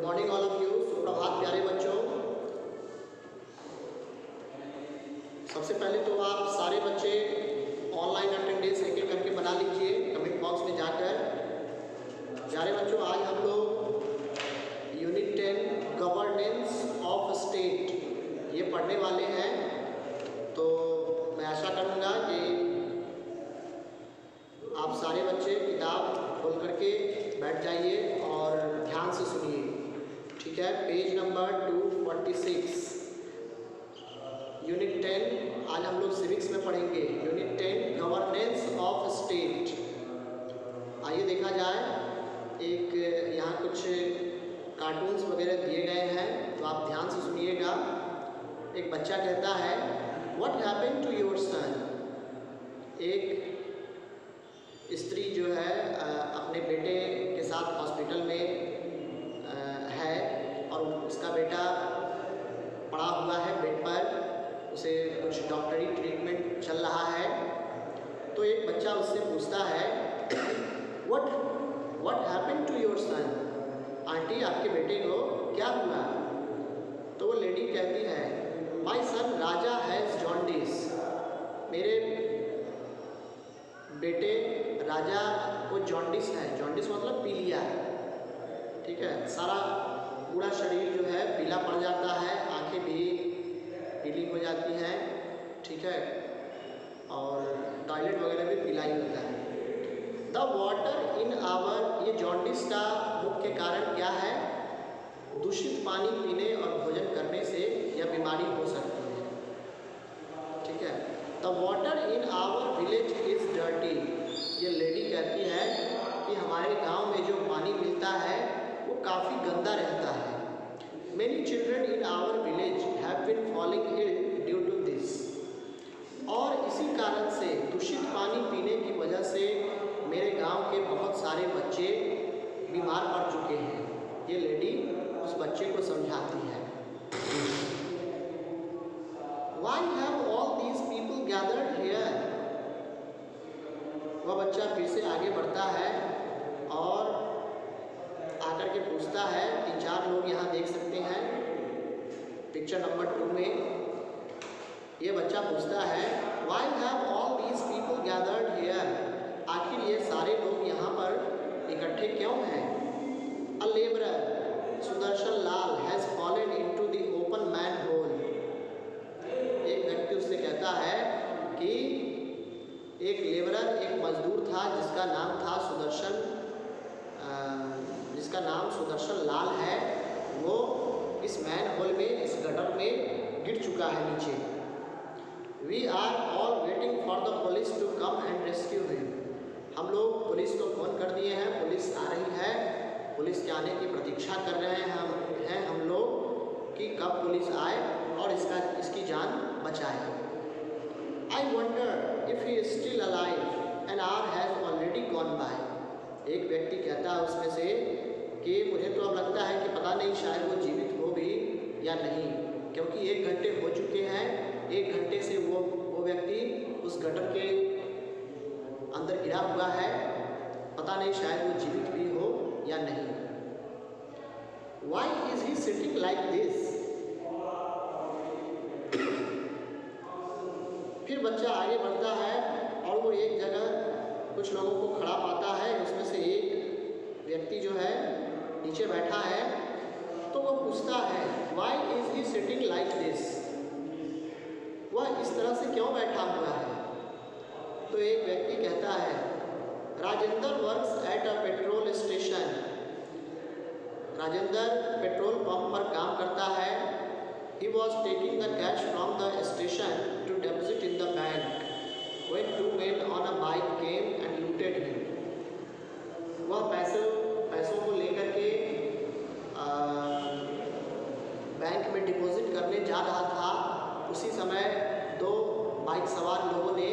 Morning all of you. सुप्रभात प्यारे बच्चों। सबसे पहले तो आप सारे बच्चे ऑनलाइन अटेंडेंस एक एक करके बना लीजिए कमेंट बॉक्स में जाकर। प्यारे बच्चों, आज हम लोग यूनिट 10 गवर्नेंस ऑफ स्टेट ये पढ़ने वाले हैं। तो मैं आशा करूँगा कि आप सारे बच्चे किताब खोल करके बैठ जाइए और ध्यान से सुनिए, ठीक है। Page number 246 unit 10। आज हम लोग सिविक्स में पढ़ेंगे यूनिट 10 गवर्नेंस ऑफ स्टेट। आइए देखा जाए, एक यहाँ कुछ कार्टून्स वगैरह दिए गए हैं तो आप ध्यान से सुनिएगा। एक बच्चा कहता है what happened to your son. एक स्त्री जो है अपने बेटे के साथ हॉस्पिटल में है और उसका बेटा पड़ा हुआ है बेड पर, उसे कुछ डॉक्टरी ट्रीटमेंट चल रहा है। तो एक बच्चा उससे पूछता है what happened to your son. Aunty, आपके बेटे को क्या हुआ? तो वो लेडी कहती है माई सन राजा हैज़ जॉन्डिस। मेरे बेटे राजा को जॉन्डिस है। जॉन्डिस मतलब पीलिया, ठीक है। सारा पूरा शरीर जो है पीला पड़ जाता है, आंखें भी पीली हो जाती हैं, ठीक है, और टॉयलेट वगैरह भी पीला ही होता है। द वाटर इन आवर, ये जॉन्डिस का मुख्य कारण क्या है? दूषित पानी पीने और भोजन करने से यह बीमारी हो सकती है, ठीक है। The water in our village is dirty. ये लेडी कहती है कि हमारे गांव में जो पानी मिलता है वो काफ़ी गंदा रहता है। Many children in our village have been falling ill due to this. और इसी कारण से, दूषित पानी पीने की वजह से मेरे गांव के बहुत सारे बच्चे बीमार पड़ चुके हैं। ये लेडी उस बच्चे को समझाती है। Why have all these people gathered here? वह बच्चा फिर से आगे बढ़ता है और आकर के पूछता है, 3-4 लोग यहाँ देख सकते हैं पिक्चर नंबर 2 में। ये बच्चा पूछता है Why have all these people gathered here? आखिर ये सारे लोग यहाँ पर इकट्ठे क्यों हैं? A laborer, Sudarshan Lal, has fallen into the open manhole। एक व्यक्ति उससे कहता है कि एक लेबरर, एक मजदूर था जिसका नाम सुदर्शन लाल है। वो इस मैन होल में, इस गटर में गिर चुका है नीचे। We are all waiting for the police to come and rescue him. हम लोग पुलिस को फ़ोन कर दिए हैं, पुलिस आ रही है, पुलिस के आने की प्रतीक्षा कर रहे हैं हम लोग कि कब पुलिस आए और इसकी जान बचाए। I wonder if he is still alive an hour has already gone by। एक व्यक्ति कहता है उसमें से कि मुझे तो अब लगता है कि पता नहीं शायद वो जीवित हो भी या नहीं, क्योंकि 1 घंटे हो चुके हैं। 1 घंटे से वो व्यक्ति उस गटर के अंदर गिरा हुआ है, पता नहीं शायद वो जीवित भी हो या नहीं। Why is he sitting like this? फिर बच्चा आगे बढ़ता है और वो एक जगह कुछ लोगों को खड़ा पाता है। उसमें से एक व्यक्ति जो है नीचे बैठा है, तो वो पूछता है Why is he sitting like this? वह इस तरह से क्यों बैठा हुआ है? तो एक व्यक्ति कहता है Rajendra works at a petrol station. Rajendra petrol pump पर काम करता है। He was taking the cash from the station to deposit in the bank when 2 men on a bike came and looted him। वह पैसों को लेकर के बैंक में डिपॉजिट करने जा रहा था। उसी समय 2 बाइक सवार लोगों ने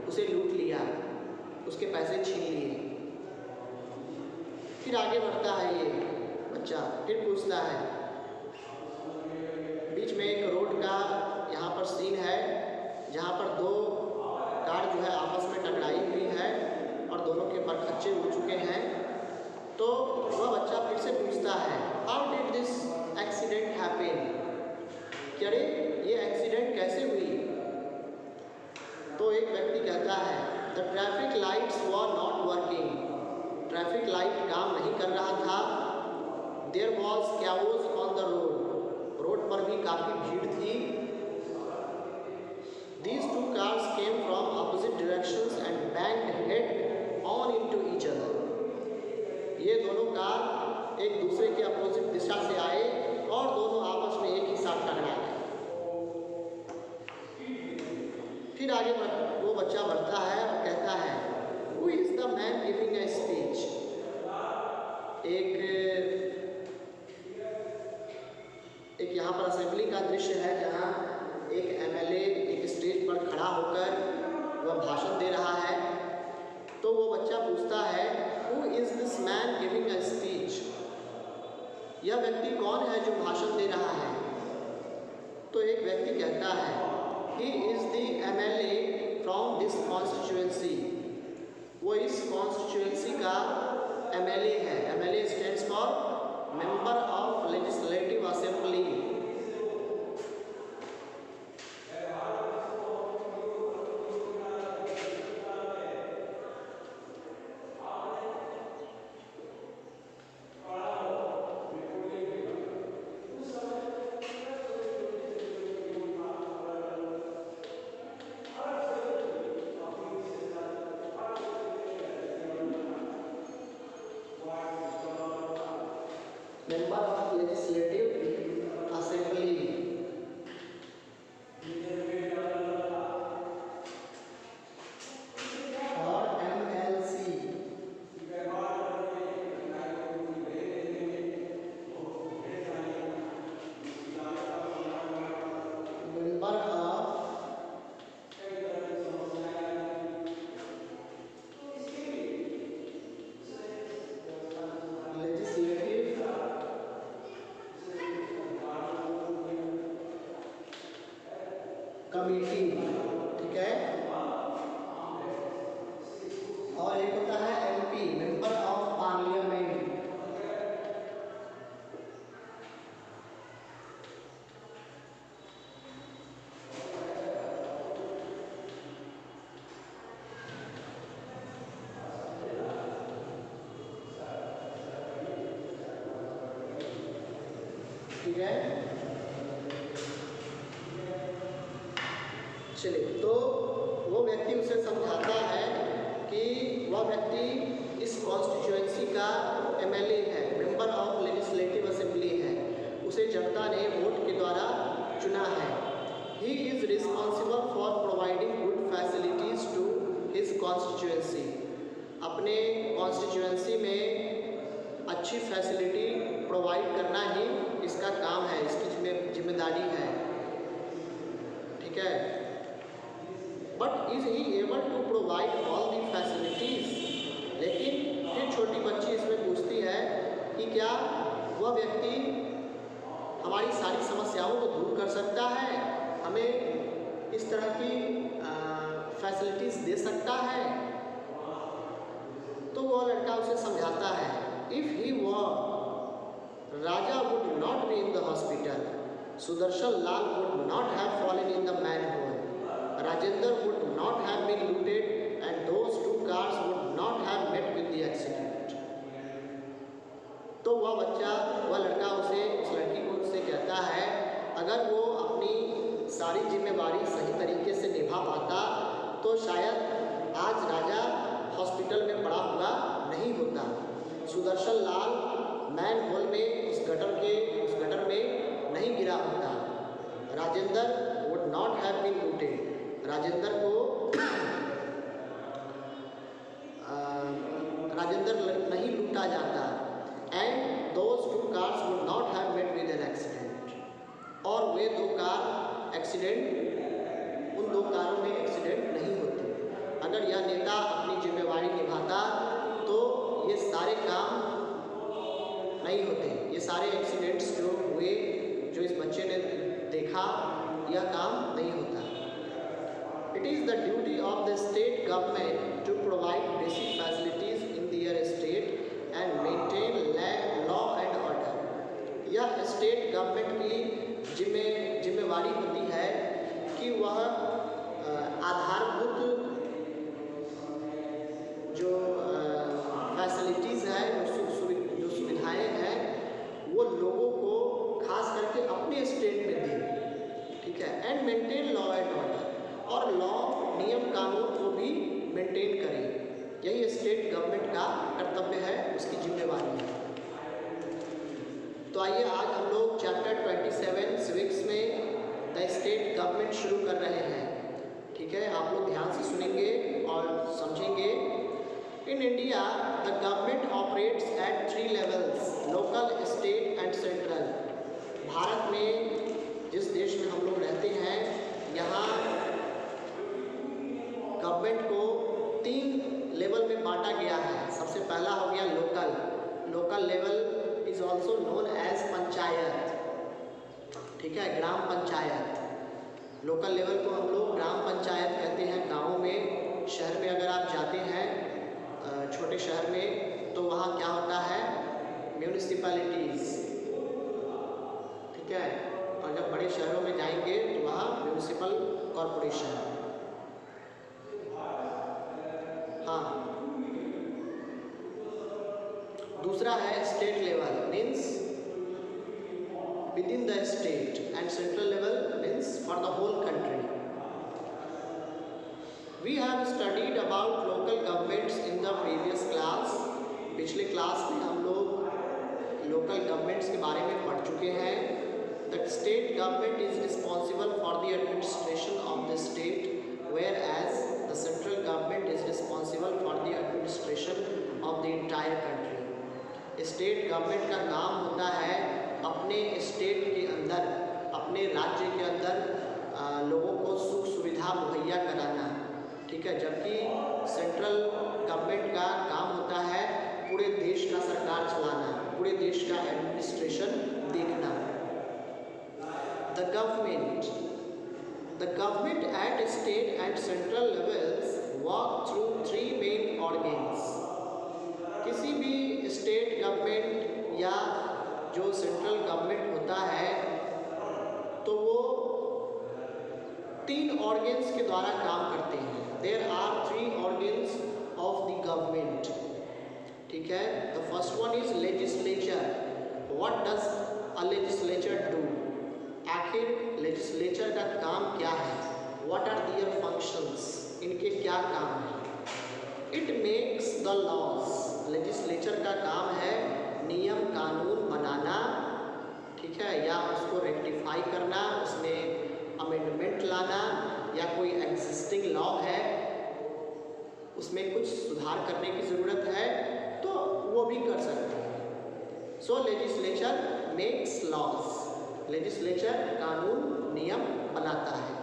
उसे लूट लिया, उसके पैसे छीन लिए। फिर आगे बढ़ता है ये बच्चा, फिर पूछता है, बीच में एक रोड का यहाँ पर सीन है जहाँ पर 2 कार जो है आपस में टकराई हुई है और दोनों के परखच्चे उड़ चुके हैं। तो वह बच्चा फिर से पूछता है the traffic lights were not working, traffic light काम नहीं कर रहा था। There was chaos on the road, road पर भी काफ़ी भीड़ थी। These two cars came from opposite directions and banged head on into each other. ये दोनों कार एक दूसरे के अपोजिट दिशा से आए और दोनों आपस में एक ही साथ टकरा गए। फिर आगे वो बच्चा बढ़ता है और कहता है, Who is the man giving a speech? एक यहाँ पर असेंबली का दृश्य है जहाँ एक एमएलए एक स्टेज पर खड़ा होकर वह भाषण दे रहा है। तो वो बच्चा पूछता है, Who is this man giving a speech? यह व्यक्ति कौन है जो भाषण दे रहा है? तो एक व्यक्ति कहता है, He is the MLA from this constituency. वो इस कॉन्स्टिट्यूएंसी का MLA है। MLA stands for Member of Legislative Assembly. Member of Legislative Assembly. और MLC. Member of Legislative committee, ठीक है। और एक होता है MP, मेंबर ऑफ पार्लियामेंट। ठीक है, चलिए। तो वो व्यक्ति उसे समझाता है कि वह व्यक्ति इस कॉन्स्टिट्यूएंसी का MLA है, मेंबर ऑफ लेजिस्लेटिव असेंबली है, उसे जनता ने वोट के द्वारा चुना है। He is responsible for providing good facilities to his constituency. अपने कॉन्स्टिट्यूएंसी में अच्छी फैसिलिटी प्रोवाइड करना ही इसका काम है, इसकी जिम्मेदारी है, ठीक है। But is he able to provide all the facilities? लेकिन फिर छोटी बच्ची इसमें पूछती है कि क्या वह व्यक्ति हमारी सारी समस्याओं को दूर कर सकता है, हमें इस तरह की फैसिलिटीज़ दे सकता है? तो वह लड़का उसे समझाता है, if he were Raja would not be in the hospital, Sudarshan Lal would not have fallen in the manhole, Rajendra would not have been looted and those two cars would not have met with the accident. तो वह लड़का उस लड़की को उससे कहता है, अगर वो अपनी सारी जिम्मेवारी सही तरीके से निभा पाता तो शायद आज राजा हॉस्पिटल में पड़ा हुआ नहीं होता। सुदर्शन लाल मैन होल में उस गटर में नहीं गिरा होता। Rajendra would not have been looted, Rajendra नहीं लूटा जाता। And those two cars would not have met with an accident, और वे दो कार एक्सीडेंट, उन दो कारों में एक्सीडेंट नहीं होते। अगर यह नेता अपनी जिम्मेवारी निभाता तो ये सारे काम नहीं होते, ये सारे एक्सीडेंट्स जो हुए, जो इस बच्चे ने देखा, यह काम नहीं होता। It is the duty of the state government to provide basic facilities in their state and maintain law and order. यह स्टेट गवर्नमेंट की जिम्मेवारी होती है कि वह आधारभूत मेंटेन करे, यही स्टेट गवर्नमेंट का कर्तव्य है, उसकी जिम्मेवारी है। तो आइए आज हम लोग चैप्टर 27 सिविक्स में द स्टेट गवर्नमेंट शुरू कर रहे हैं। ठीक है, आप लोग ध्यान से सुनेंगे और समझेंगे। In India the government operates at 3 levels, local, state and central. Bharat में, जिस देश में हम लोग रहते हैं, यहाँ गवर्नमेंट को 3 लेवल में बांटा गया है। सबसे पहला हो गया local. Local level is also known as panchayat. ठीक है, ग्राम पंचायत। लोकल लेवल को हम लोग ग्राम पंचायत कहते हैं। गाँव में, शहर में अगर आप जाते हैं, छोटे शहर में, तो वहाँ क्या होता है, म्यूनिसिपैलिटीज़। ठीक है, और जब बड़े शहरों में जाएंगे तो वहाँ म्यूनिसिपल कॉरपोरेशन। हाँ, दूसरा है state level, means within the state, and central level means for the whole country. We have studied about local governments in the previous class. पिछले क्लास में हम लोग लोकल गवर्नमेंट्स के बारे में पढ़ चुके हैं। The state government is responsible for the administration of the state, whereas the central government is responsible for the administration of the entire country. State government का काम होता है अपने स्टेट के अंदर, अपने राज्य के अंदर लोगों को सुख सुविधा मुहैया कराना। ठीक है, जबकि सेंट्रल गवर्नमेंट का काम होता है पूरे देश का सरकार चलाना, पूरे देश का एडमिनिस्ट्रेशन देखना। The government at state and central levels work through 3 main organs. किसी भी स्टेट गवर्नमेंट या जो सेंट्रल गवर्नमेंट होता है, तो वो 3 ऑर्गन्स के द्वारा काम करते हैं। There are 3 organs of the government. ठीक है, the first one is legislature. What does a legislature do? आखिर लेजिस्लेचर का काम क्या है? What are their functions? इनके क्या काम हैं? It makes the laws. Legislature का काम है नियम कानून बनाना। ठीक है, या उसको रेक्टिफाई करना, उसमें अमेंडमेंट लाना, या कोई एग्जिस्टिंग लॉ है उसमें कुछ सुधार करने की ज़रूरत है तो वो भी कर सकते हैं। So legislature makes laws. Legislature कानून नियम बनाता है।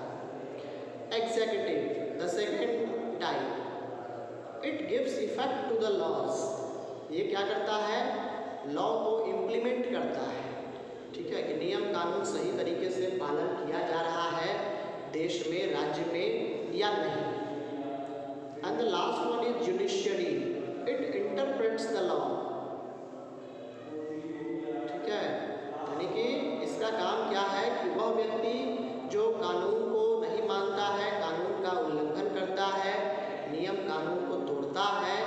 Executive, the second type, it gives effect to the laws. ये क्या करता है? लॉ को इम्प्लीमेंट करता है। ठीक है, कि नियम कानून सही तरीके से पालन किया जा रहा है देश में, राज्य में या नहीं। And the last one is judiciary. It interprets the law. ठीक है, यानी कि इसका काम क्या है कि वह व्यक्ति जो कानून को नहीं मानता है, कानून का उल्लंघन करता है, नियम कानून को तोड़ता है,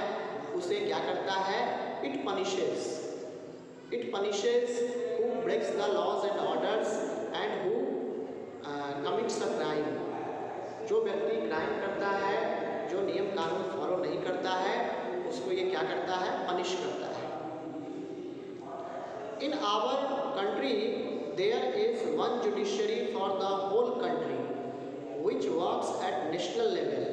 उसे क्या करता है? It punishes. It punishes who breaks the laws and orders and who commits a crime. जो व्यक्ति क्राइम करता है, जो नियम कानून फॉलो नहीं करता है, उसको ये क्या करता है? पनिश करता है। In our country there is one judiciary for the whole country which works at national level.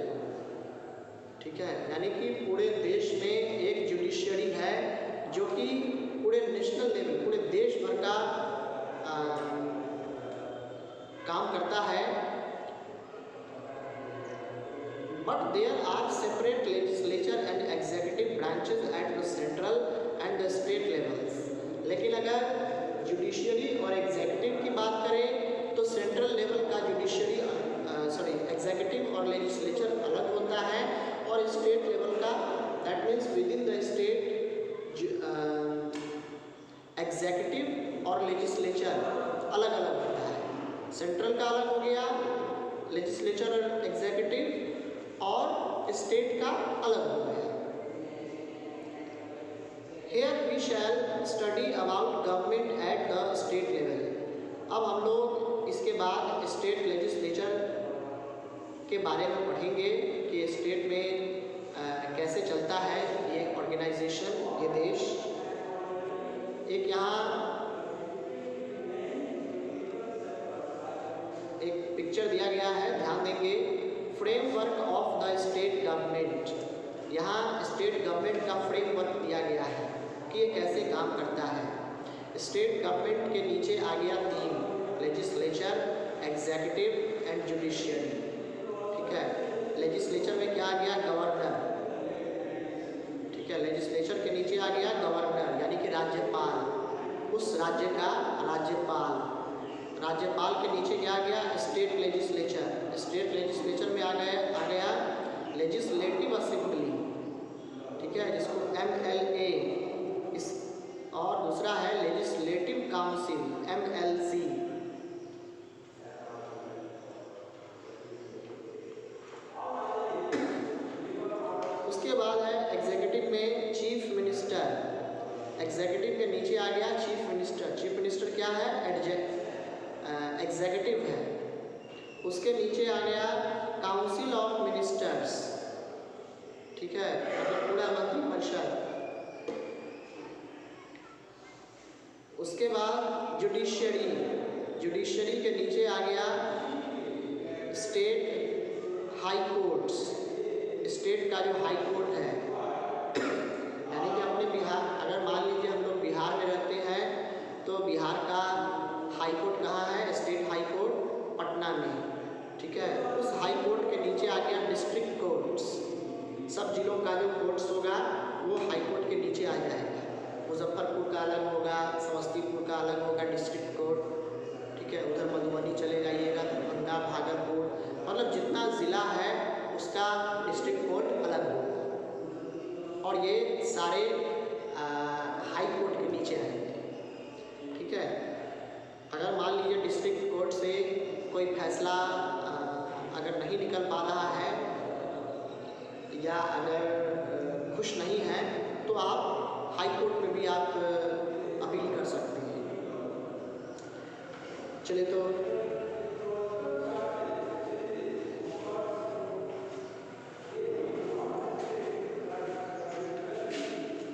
ठीक है, यानी कि पूरे देश में एक जुडिशरी है जो कि पूरे नेशनल लेवल, पूरे देश भर का काम करता है। But there are separate legislature and executive branches at the central and the state levels. लेकिन अगर जुडिशरी और एग्जीक्यूटिव की बात करें तो सेंट्रल लेवल का जुडिशरी एग्जीक्यूटिव और लेजिस्लेचर अलग होता है, और स्टेट लेवल का, that means within the state, executive और लेजिस्लेचर अलग अलग होता है। सेंट्रल का अलग हो गया, लेजिस्लेचर और एग्जीक्यूटिव, और स्टेट का अलग हो गया। Here we shall study about government at the state level. अब हम लोग इसके बाद स्टेट लेजिस्लेचर के बारे में पढ़ेंगे कि स्टेट में द स्टेट गवर्नमेंट, यहाँ स्टेट गवर्नमेंट का फ्रेमवर्क दिया गया है कि ये कैसे काम करता है। स्टेट गवर्नमेंट के नीचे आ गया 3, लेजिस्लेचर, एग्जीक्यूटिव एंड जुडिशियरी। ठीक है, लेजिस्लेचर में क्या आ गया, गवर्नर। ठीक है, लेजिस्लेचर के नीचे आ गया गवर्नर यानी कि राज्यपाल, उस राज्य का राज्यपाल। राज्यपाल के नीचे क्या आ गया, स्टेट लेजिस्लेचर। स्टेट लेजिस्लेचर में आ गया लेजिस्लेटिव असेंबली। ठीक है, जिसको MLA इस, और दूसरा है लेजिस्लेटिव काउंसिल MLC। उसके बाद है एग्जीक्यूटिव में चीफ मिनिस्टर। एग्जीक्यूटिव के नीचे आ गया चीफ मिनिस्टर। चीफ मिनिस्टर क्या है, एग्जीक्यूटिव है। उसके नीचे आ गया काउंसिल ऑफ मिनिस्टर्स। ठीक है, मतलब पूरा मंत्रिपरिषद। उसके बाद जुडिशियरी। जुडिशियरी के नीचे आ गया स्टेट हाई कोर्ट्स। स्टेट का जो हाई कोर्ट है, यानी कि अपने बिहार, अगर मान लीजिए हम लोग बिहार में रहते हैं तो बिहार का हाई कोर्ट कहाँ है, स्टेट हाई कोर्ट पटना में। ठीक है, उस हाई कोर्ट के नीचे आ गया डिस्ट्रिक्ट कोर्ट्स। सब जिलों का जो कोर्ट्स होगा वो हाई कोर्ट के नीचे आ जाएगा। मुजफ्फरपुर का अलग होगा, समस्तीपुर का अलग होगा डिस्ट्रिक्ट कोर्ट। ठीक है, उधर मधुबनी चले जाइएगा, दरभंगा, भागलपुर, मतलब जितना ज़िला है उसका डिस्ट्रिक्ट कोर्ट अलग होगा, और ये सारे हाई कोर्ट के नीचे आएंगे। ठीक है, अगर मान लीजिए डिस्ट्रिक्ट कोर्ट से कोई फैसला अगर नहीं निकल पा रहा है या अगर खुश नहीं है तो आप हाई कोर्ट में भी आप अपील कर सकते हैं। चलिए, तो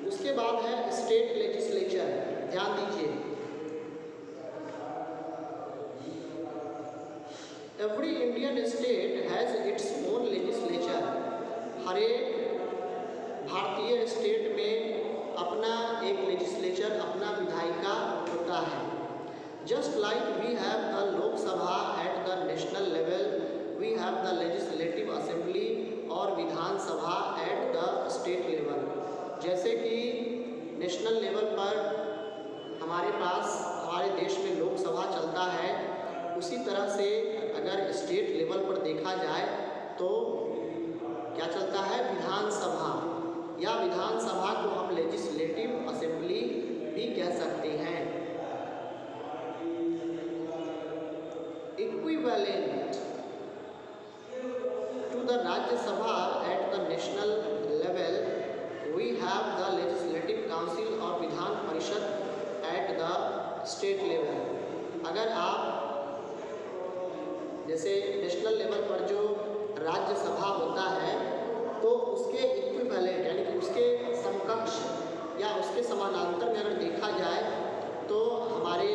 उसके बाद है स्टेट लेजिस्लेचर। ध्यान दीजिए, every Indian state has its own legislature. हर एक भारतीय स्टेट में अपना एक लेजिस्लेचर, अपना विधायिका होता है। Just like we have the Lok Sabha at the national level, we have the legislative assembly और Vidhan Sabha at the state level. जैसे कि नेशनल लेवल पर हमारे पास हमारे देश में लोकसभा चलता है, उसी तरह से अगर स्टेट लेवल पर देखा जाए तो क्या चलता है, विधानसभा, या विधानसभा को हम लेजिस्लेटिव असेंबली भी कह सकते हैं। Equivalent to the Rajya Sabha at the national level, we have the legislative council और विधान परिषद एट द स्टेट लेवल। अगर आप जैसे नेशनल लेवल पर जो राज्यसभा होता है तो उसके इक्विवेलेंट यानी कि उसके समकक्ष या उसके समानांतर में अगर देखा जाए तो हमारे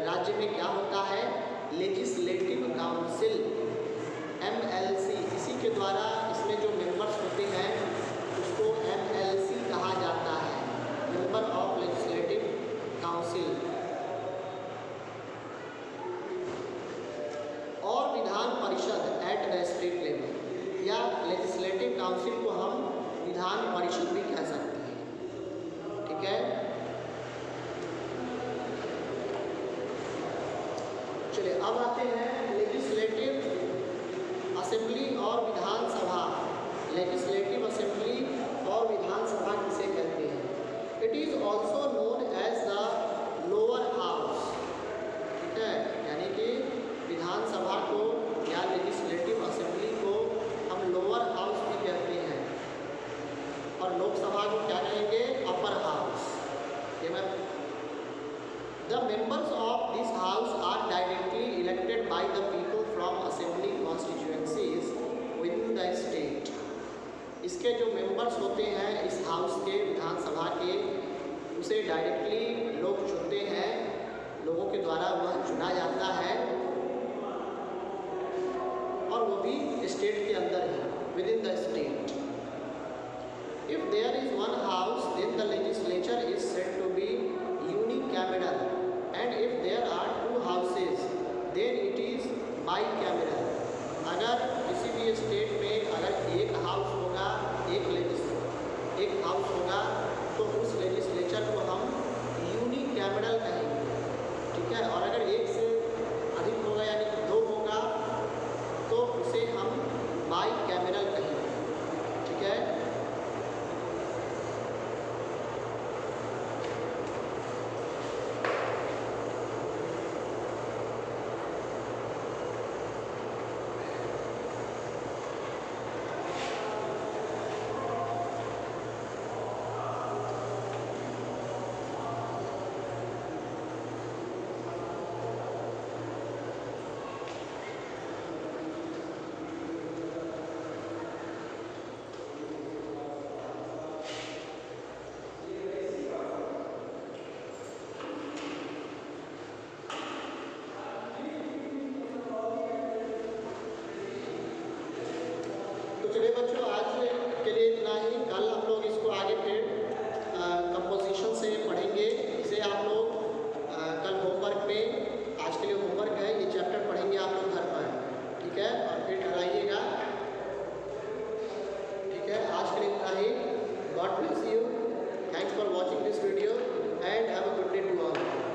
राज्य में क्या होता है, लेजिस्लेटिव काउंसिल MLC। इसी के द्वारा इसमें जो मेंबर्स होते हैं उसको MLC कहा जाता है, मेंबर ऑफ लेजिस्लेटिव काउंसिल। और विधान परिषद एट द स्टेट लेवल, या लेजिस्लेटिव काउंसिल को हम विधान परिषद भी कह सकते हैं। ठीक है, चलिए अब आते हैं लेजिस्लेटिव असेंबली और विधानसभा। लेजिस्लेटिव असेंबली और विधानसभा किसे कहते हैं? It is also known as the lower house. ठीक है, यानी कि विधानसभा को या लेजिस्लेटिव असेंबली को हम लोअर हाउस भी कहते हैं, और लोकसभा को क्या कहेंगे, अपर हाउस। ये मैं the members of this house are directly elected by the people from assembly constituencies within the state. इसके जो मेंबर्स होते हैं इस हाउस के, विधानसभा के, उसे डायरेक्टली लोग चुनते हैं, लोगों के द्वारा वह चुना जाता है, और वो भी स्टेट के अंदर है। within the state. If there is one house, then the legislature is said to be unicameral, and if there are two houses, then it is bicameral. अगर किसी भी स्टेट में अगर एक हाउस होगा, एक हाउस होगा, तो उस लेजिस्लेचर को हम यूनिकैमरल कहेंगे, ठीक है। और अगर एक से अधिक होगा यानी कि दो होगा, तो उसे हम बाईकैमरल कहेंगे, ठीक है। तो चलिए बच्चों, आज के लिए इतना ही। कल हम लोग इसको आगे फिर कंपोजिशन से पढ़ेंगे। इसे आप लोग कल होमवर्क में, आज के लिए होमवर्क है, ये चैप्टर पढ़ेंगे आप लोग घर पर, ठीक है। और फिर कराइएगा, ठीक है। आज के लिए इतना ही। God bless you, thanks for watching this video and have a good day to all.